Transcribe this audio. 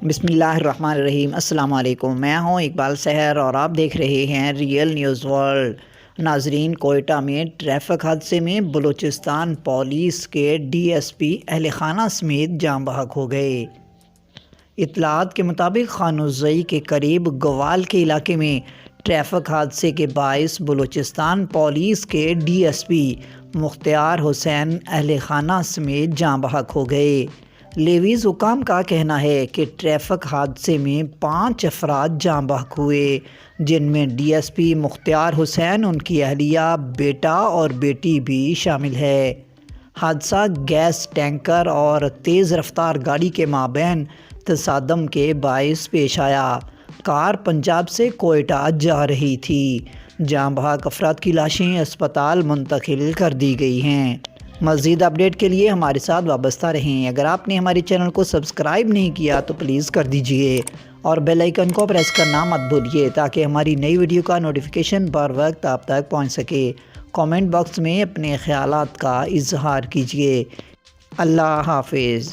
بسم اللہ الرحمن الرحیم۔ السلام علیکم، میں ہوں اقبال سحر اور آپ دیکھ رہے ہیں ریئل نیوز ورلڈ۔ ناظرین، کوئٹہ میں ٹریفک حادثے میں بلوچستان پولیس کے ڈی ایس پی اہل خانہ سمیت جاں بحق ہو گئے۔ اطلاعات کے مطابق خانوزئی کے قریب گوال کے علاقے میں ٹریفک حادثے کے باعث بلوچستان پولیس کے ڈی ایس پی مختار حسین اہل خانہ سمیت جاں بحق ہو گئے۔ لیویز حکام کا کہنا ہے کہ ٹریفک حادثے میں 5 افراد جاں بحق ہوئے، جن میں ڈی ایس پی مختار حسین، ان کی اہلیہ، بیٹا اور بیٹی بھی شامل ہے۔ حادثہ گیس ٹینکر اور تیز رفتار گاڑی کے مابین تصادم کے باعث پیش آیا۔ کار پنجاب سے کوئٹہ جا رہی تھی۔ جاں بحق افراد کی لاشیں اسپتال منتقل کر دی گئی ہیں۔ مزید اپڈیٹ کے لیے ہمارے ساتھ وابستہ رہیں۔ اگر آپ نے ہمارے چینل کو سبسکرائب نہیں کیا تو پلیز کر دیجئے اور بیل آئیکن کو پریس کرنا مت بھولیے تاکہ ہماری نئی ویڈیو کا نوٹیفیکیشن بر وقت آپ تک پہنچ سکے۔ کامنٹ باکس میں اپنے خیالات کا اظہار کیجئے۔ اللہ حافظ۔